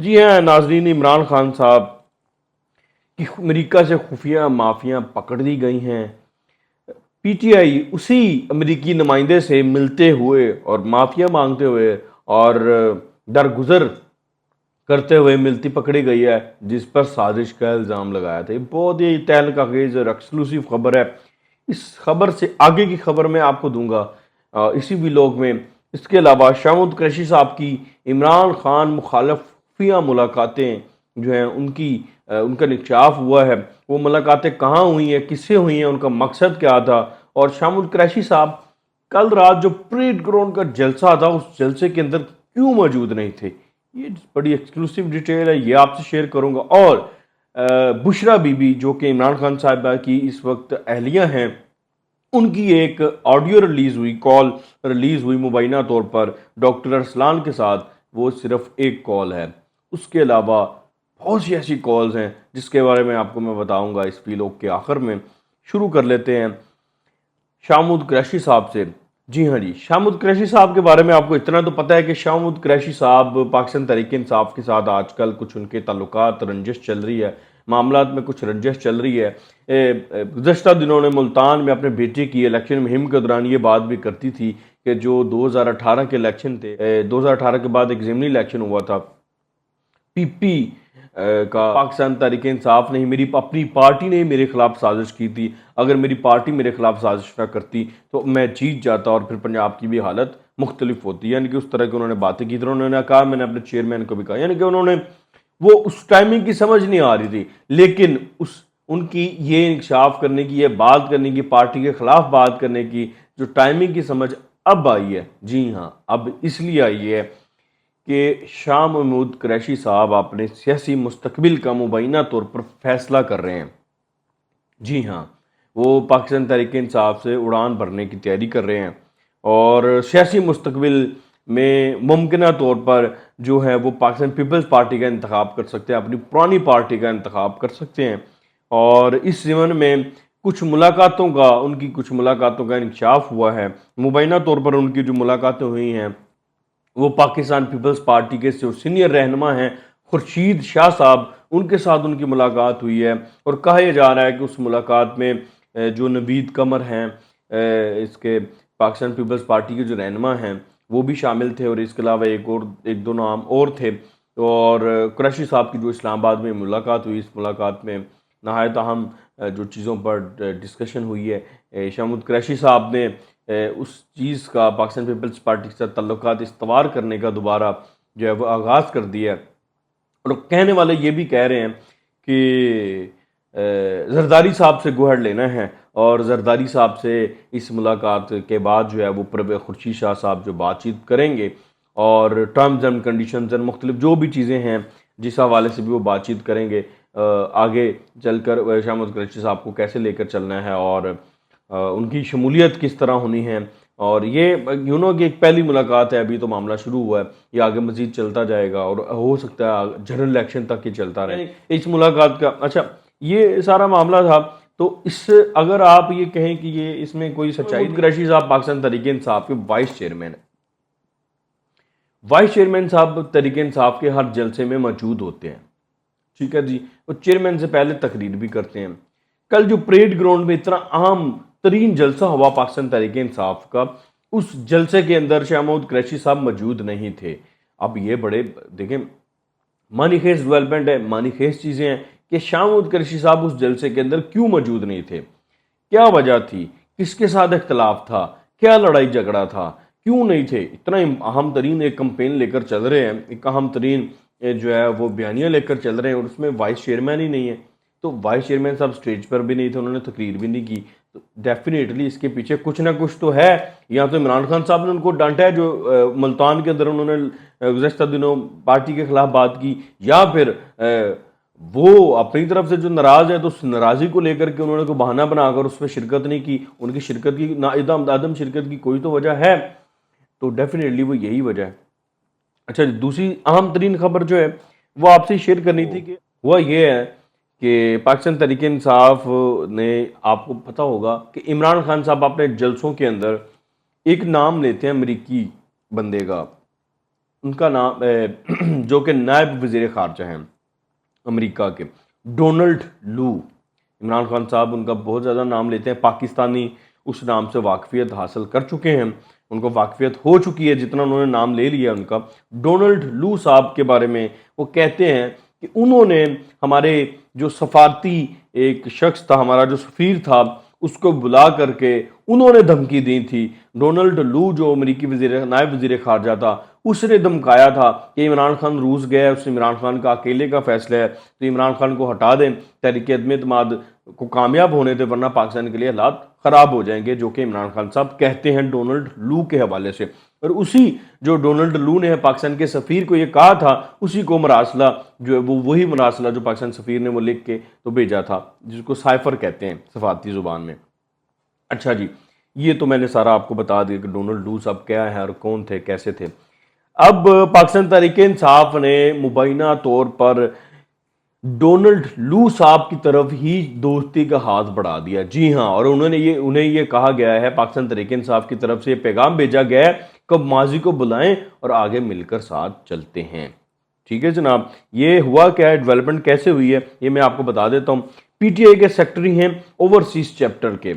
जी हाँ नाजरीन, इमरान खान साहब की अमेरिका से खुफिया माफिया पकड़ ली गई हैं। पीटीआई उसी अमेरिकी नुमाइंदे से मिलते हुए और माफिया मांगते हुए और दरगुजर करते हुए मिलती पकड़ी गई है, जिस पर साजिश का इल्ज़ाम लगाया था। ये बहुत ही तहलका खेज और एक्सक्लूसिव खबर है। इस खबर से आगे की खबर मैं आपको दूंगा इसी व्लॉग में। इसके अलावा शामुद कुरैशी साहब की इमरान खान मुखालफिया मुलाकातें जो हैं उनका इंकशाफ हुआ है। वो मुलाकातें कहाँ हुई हैं, किससे हुई हैं, उनका मकसद क्या था, और शामुद कुरैशी साहब कल रात जो परेड ग्राउंड का जलसा था उस जलसे के अंदर क्यों मौजूद नहीं थे। ये बड़ी एक्सक्लूसिव डिटेल है, ये आपसे शेयर करूंगा। और बुशरा बीबी जो कि इमरान खान साहिबा की इस वक्त अहलिया हैं, उनकी एक ऑडियो रिलीज हुई, कॉल रिलीज हुई मुबैना तौर पर डॉक्टर अरसलान के साथ। वो सिर्फ एक कॉल है, उसके अलावा बहुत सी ऐसी कॉल्स हैं जिसके बारे में आपको मैं बताऊंगा इस वीलॉग के आखिर में। शुरू कर लेते हैं शामुद कुरैशी साहब से। जी हाँ जी, शामुद कुरैशी साहब के बारे में आपको इतना तो पता है कि शामुद कुरैशी साहब पाकिस्तान तहरीक इंसाफ के साथ आजकल कुछ उनके ताल्लुकात रंजिश चल रही है, मामलात में कुछ रंजिश चल रही है। गुज़श्ता दिनों ने मुल्तान में अपने बेटे की इलेक्शन मुहिम के दौरान ये बात भी करती थी कि जो 2018 के इलेक्शन थे, 2018 के बाद एक ज़िमनी इलेक्शन हुआ था, पीपी का पाकिस्तान तहरीक इंसाफ ने, मेरी अपनी पार्टी ने मेरे खिलाफ साजिश की थी। अगर मेरी पार्टी मेरे खिलाफ साजिश ना करती तो मैं जीत जाता और फिर पंजाब की भी हालत मुख्तलिफ होती। यानी कि उस तरह की उन्होंने बातें की थी। उन्होंने कहा, मैंने अपने चेयरमैन को भी कहा, यानी कि उन्होंने वो उस टाइमिंग की समझ नहीं आ रही थी, लेकिन उस उनकी ये इंकशाफ करने की, ये बात करने की, पार्टी के खिलाफ बात करने की जो टाइमिंग की समझ अब आई है। जी हाँ, अब इसलिए आई है कि शाह महमूद कुरैशी साहब अपने सियासी मुस्तकबिल का मुबैना तौर पर फैसला कर रहे हैं। जी हाँ, वो पाकिस्तान तहरीक इंसाफ से उड़ान भरने की तैयारी कर रहे हैं और सियासी मुस्तकबिल में मुमकिन तौर पर जो है वो पाकिस्तान पीपल्स पार्टी का इंतखाब कर सकते हैं, अपनी पुरानी पार्टी का इंतखाब कर सकते हैं। और इस ज़िमन में उनकी कुछ मुलाकातों का इंकशाफ हुआ है। मुबैना तौर पर उनकी जो मुलाकातें हुई हैं वो पाकिस्तान पीपल्स पार्टी के जो सीनियर रहनुमा हैं खुर्शीद शाह साहब, उनके साथ उनकी मुलाकात हुई है। और कहा यह जा रहा है कि उस मुलाकात में जो नवीद कमर हैं, इसके पाकिस्तान पीपल्स पार्टी के जो रहनुमा हैं, वो भी शामिल थे। और इसके अलावा एक दो नाम और थे। और कुरैशी साहब की जो इस्लामाबाद में मुलाकात हुई, इस मुलाकात में नहायत अहम जो चीज़ों पर डिस्कशन हुई है। शामुद कुरैशी साहब ने उस चीज़ का पाकिस्तान पीपल्स पार्टी के साथ ताल्लुकात इस्तवार करने का दोबारा जो है वो आगाज़ कर दिया है। और कहने वाले ये भी कह रहे हैं कि जरदारी साहब से गुहार लेना है और जरदारी साहब से इस मुलाकात के बाद जो है वो परवेज़ खुर्शीद शाह साहब जो बातचीत करेंगे और टर्म्स एंड कंडीशंस एंड मुख्तलिफ जो भी चीज़ें हैं जिस हवाले से भी वो बातचीत करेंगे, आगे चलकर शामुद कुरैशी साहब को कैसे लेकर चलना है और उनकी शमूलियत किस तरह होनी है। और ये कि एक पहली मुलाकात है, अभी तो मामला शुरू हुआ है, ये आगे मजीद चलता जाएगा और हो सकता है जनरल इलेक्शन तक ही चलता रहे इस मुलाकात का। अच्छा, ये सारा मामला था। तो इस अगर आप ये कहें कि ये इसमें कोई सच्चाई, कुरैशी साहब पाकिस्तान तहरीक इंसाफ के वाइस चेयरमैन है। वाइस चेयरमैन साहब तहरीक इंसाफ के हर जलसे में मौजूद होते हैं, ठीक है जी। वो चेयरमैन से पहले तकरीर भी करते हैं। कल जो परेड ग्राउंड में इतना अहम तरीन जलसा हुआ पाकिस्तान तहरीक इंसाफ का, उस जलसे के अंदर शाह महमूद कुरैशी साहब मौजूद नहीं थे। अब ये बड़े देखें मानीखेज डेवलपमेंट है, मानीखेज चीज़ें हैं कि शाह महमूद कुरैशी साहब उस जलसे के अंदर क्यों मौजूद नहीं थे, क्या वजह थी, किसके साथ इख्तलाफ था, क्या लड़ाई झगड़ा था, क्यों नहीं थे। इतना अहम तरीन एक कंपेन लेकर चल रहे हैं, एक अहम तरीन जो है वो बयानियाँ लेकर चल रहे हैं और उसमें वाइस चेयरमैन ही नहीं है। तो वाइस चेयरमैन साहब स्टेज पर भी नहीं थे, उन्होंने तकरीर भी नहीं की। तो डेफिनेटली इसके पीछे कुछ ना कुछ तो है। या तो इमरान खान साहब ने उनको डांटा है जो मुल्तान के अंदर उन्होंने गुज़श्ता दिनों पार्टी के खिलाफ बात की, या फिर वो अपनी तरफ से जो नाराज़ है तो उस नाराज़गी को लेकर के उन्होंने कोई बहाना बनाकर उसमें शिरकत नहीं की। उनकी शिरकत की ना आदम शिरकत की कोई तो वजह है, तो डेफिनेटली वो यही वजह है। अच्छा, दूसरी अहम तरीन खबर जो है वो आपसे शेयर करनी थी कि हुआ ये है कि पाकिस्तान तहरीक इंसाफ ने, आपको पता होगा कि इमरान खान साहब अपने जलसों के अंदर एक नाम लेते हैं अमरीकी बंदे का, उनका नाम जो कि नायब वज़ीर ख़ारजा हैं अमेरिका के, डोनाल्ड लू। इमरान खान साहब उनका बहुत ज़्यादा नाम लेते हैं, पाकिस्तानी उस नाम से वाकफ़ियत हासिल कर चुके हैं, उनको वाकफ़ियत हो चुकी है जितना उन्होंने नाम ले लिया उनका। डोनाल्ड लू साहब के बारे में वो कहते हैं कि उन्होंने हमारे जो सफारती एक शख्स था, हमारा जो सफ़ीर था, उसको बुला करके उन्होंने धमकी दी थी। डोनाल्ड लू जो अमेरिकी नायब वज़ीर ख़ारजा था, उसने धमकाया था कि इमरान खान रूस गया है, उससे इमरान खान का अकेले का फैसला है, तो इमरान खान को हटा दें, तहरीक अदम एतमाद को कामयाब होने दें, वरना पाकिस्तान के लिए हालात ख़राब हो जाएंगे, जो कि इमरान खान साहब कहते हैं डोनाल्ड लू के हवाले से। और उसी जो डोनाल्ड लू ने पाकिस्तान के सफ़ीर को ये कहा था, उसी को मरासला जो है वो वही मरासला जो पाकिस्तान सफ़ीर ने वो लिख के तो भेजा था, जिसको साइफर कहते हैं सफारती ज़ुबान में। अच्छा जी, ये तो मैंने सारा आपको बता दिया कि डोनाल्ड लू साहब क्या है और कौन थे, कैसे थे। अब पाकिस्तान तहरीक इंसाफ ने मुबैना तौर पर डोनाल्ड लू साहब की तरफ ही दोस्ती का हाथ बढ़ा दिया। जी हाँ, और उन्हें ये कहा गया है, पाकिस्तान तहरीक इंसाफ की तरफ से पैगाम भेजा गया है कि माजी को बुलाएं और आगे मिलकर साथ चलते हैं। ठीक है जनाब, ये हुआ क्या है, डेवलपमेंट कैसे हुई है, ये मैं आपको बता देता हूँ। पीटीआई के सेक्रेटरी हैं ओवरसीज चैप्टर के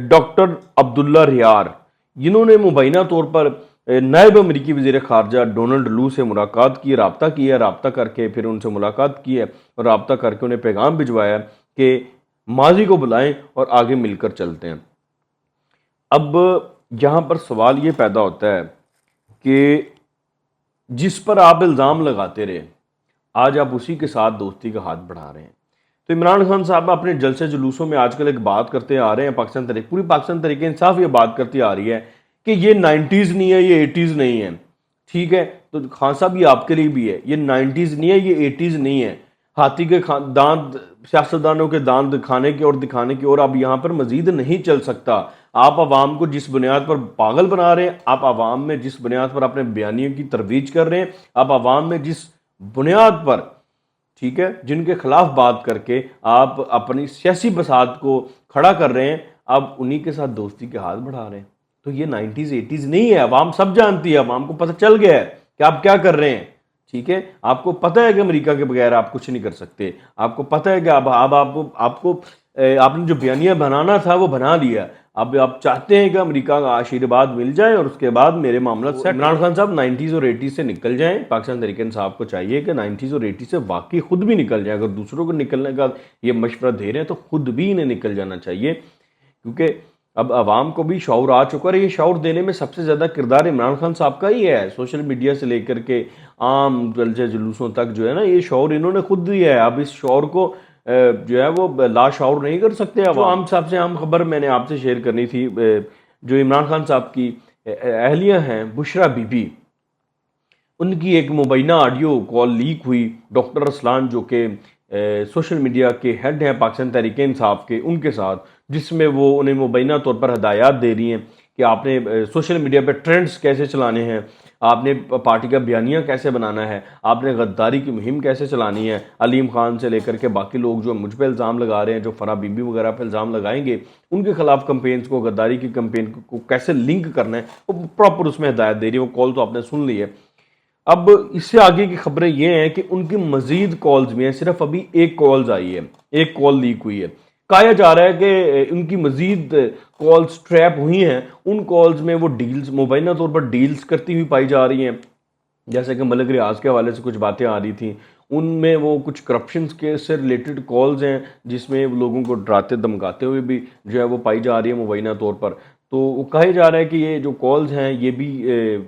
डॉक्टर अब्दुल्ला रियार, जिन्होंने मुबैना तौर पर नायब अमरीकी वज़ीर ख़ारजा डोनाल्ड लू से मुलाकात की, रब्ता किया, रब्ता करके फिर उनसे मुलाकात की है और रब्ता करके उन्हें पैगाम भिजवाया कि माजी को बुलाएं और आगे मिलकर चलते हैं। अब यहाँ पर सवाल ये पैदा होता है कि जिस पर आप इल्ज़ाम लगाते रहे, आज आप उसी के साथ दोस्ती का हाथ बढ़ा रहे हैं। तो इमरान खान साहब अपने जलसे जुलूसों में आजकल एक बात करते आ रहे हैं, पूरी पाकिस्तान तहरीक इंसाफ ये बात करती आ रही है कि ये 90s नहीं है, ये 80s नहीं है। ठीक है, तो खान साहब ये आपके लिए भी है, ये 90s नहीं है, ये 80s नहीं है। हाथी के दांत, सियासतदानों के दांत खाने की और दिखाने की और अब यहाँ पर मजीद नहीं चल सकता। आप आवाम को जिस बुनियाद पर पागल बना रहे हैं, आप आवाम में जिस बुनियाद पर अपने बयानियों की तरवीज कर रहे हैं, आप आवाम में जिस बुनियाद पर, ठीक है, जिनके खिलाफ बात करके आप अपनी सियासी बसात को खड़ा कर रहे हैं, आप उन्हीं के साथ दोस्ती के हाथ बढ़ा रहे हैं। तो ये 90s 80s नहीं है, अवाम सब जानती है, अवाम को पता चल गया है कि आप क्या कर रहे हैं। ठीक है, आपको पता है कि अमेरिका के बगैर आप कुछ नहीं कर सकते, आपको पता है कि अब आपको आपने जो बयानिया बनाना था वो बना लिया। अब आप चाहते हैं कि अमेरिका का आशीर्वाद मिल जाए और उसके बाद मेरे मामला से इमरान खान साहब 90s और 80s से निकल जाएं। पाकिस्तान तहरीक इंसाफ को चाहिए कि 90s और 80s से वाकई खुद भी निकल जाए। अगर दूसरों को निकलने का ये मशवरा दे रहे हैं तो खुद भी इन्हें निकल जाना चाहिए, क्योंकि अब आवाम को भी शऊर आ चुका है। ये शऊर देने में सबसे ज़्यादा किरदार इमरान खान साहब का ही है। सोशल मीडिया से लेकर के आम जलसे जुलूसों तक जो है ना, ये शऊर इन्होंने खुद दिया है। अब इस शऊर को जो है वो लाशऊर नहीं कर सकते। अब आम साहब से आम खबर मैंने आपसे शेयर करनी थी, जो इमरान खान साहब की अहलिया हैं बुशरा बीबी, उनकी एक मुबैना ऑडियो कॉल लीक हुई डॉक्टर असलान जो कि सोशल मीडिया के हेड हैं पाकिस्तान तहरीक इंसाफ के, उनके साथ, जिसमें वो उन्हें मुबैना तौर पर हदायत दे रही हैं कि आपने सोशल मीडिया पर ट्रेंड्स कैसे चलाने हैं, आपने पार्टी का बयानिया कैसे बनाना है, आपने गद्दारी की मुहिम कैसे चलानी है। अलीम खान से लेकर के बाकी लोग जो मुझ पर इल्ज़ाम लगा रहे हैं, जो फराह बीबी वगैरह पर इल्ज़ाम लगाएंगे, उनके खिलाफ कंपेन्स को, गद्दारी की कंपेन को कैसे लिंक करना है, वो प्रॉपर उसमें हदायत दे रही है। वो कॉल तो आपने सुन ली है। अब इससे आगे की खबरें ये हैं कि उनकी मजीद कॉल्स भी हैं। सिर्फ अभी एक कॉल्स आई है, एक कॉल लीक हुई है। कहा जा रहा है कि उनकी मजीद कॉल्स ट्रैप हुई हैं। उन कॉल्स में वो डील्स, मुबैना तौर पर डील्स करती हुई पाई जा रही हैं। जैसे कि मलिक रियाज के हवाले से कुछ बातें आ रही थी, उनमें वो कुछ करप्शन के से रिलेटेड कॉल्स हैं, जिसमें लोगों को डराते धमकाते हुए भी जो है वो पाई जा रही है मुबैना तौर पर। तो वो कहा जा रहा है कि ये जो कॉल्स हैं ये भी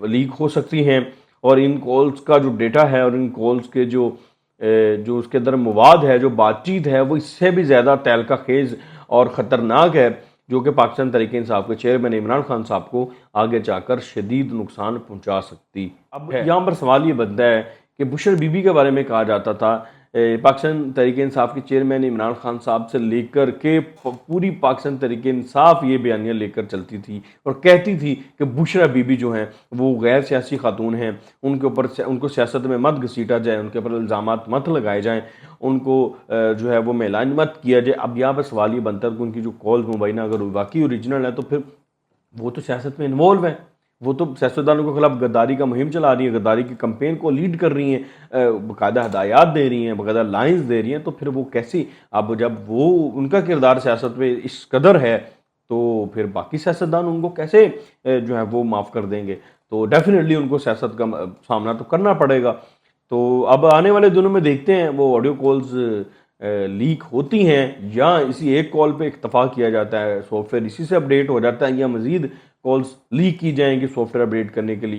लीक हो सकती हैं, और इन कॉल्स का जो डेटा है और इन कॉल्स के जो उसके अंदर मवाद है, जो बातचीत है, वो इससे भी ज़्यादा तहलका खेज और ख़तरनाक है, जो कि पाकिस्तान तहरीक इंसाफ के चेयरमैन इमरान खान साहब को आगे जाकर शदीद नुकसान पहुंचा सकती। अब यहाँ पर सवाल ये बनता है कि बुशर बीबी के बारे में कहा जाता था पाकिस्तान तहरीक इंसाफ के चेयरमैन इमरान खान साहब से लेकर के पूरी पाकिस्तान तहरीक इंसाफ ये बयानियाँ लेकर चलती थी और कहती थी कि बुशरा बीबी जो हैं वो गैर सियासी खातून हैं, उनके ऊपर उनको सियासत में मत घसीटा जाए, उनके ऊपर इल्ज़ामात मत लगाए जाएँ, उनको जो है वो मैलान मत किया जाए। अब यहाँ पर सवाल ये बनता है कि उनकी जो कॉल्स मुबैना अगर वाकई ओरिजिनल है तो फिर वो तो सियासत में इन्वॉल्व है, वो तो सियासतदानों के खिलाफ गद्दारी का मुहिम चला रही है, गद्दारी की कैंपेन को लीड कर रही हैं, बाकायदा हदायत दे रही हैं, बाकायदा लाइंस दे रही हैं, तो फिर वो कैसी, अब जब वो उनका किरदार सियासत में इस कदर है, तो फिर बाकी सियासतदान उनको कैसे जो है वो माफ़ कर देंगे। तो डेफिनेटली उनको सियासत का सामना तो करना पड़ेगा। तो अब आने वाले दिनों में देखते हैं वो ऑडियो कॉल्स लीक होती हैं या इसी एक कॉल पे इत्तफाक किया जाता है, सॉफ्टवेयर इसी से अपडेट हो जाता है, या मज़ीद कॉल्स लीक की जाएंगी सॉफ्टवेयर अपडेट करने के लिए।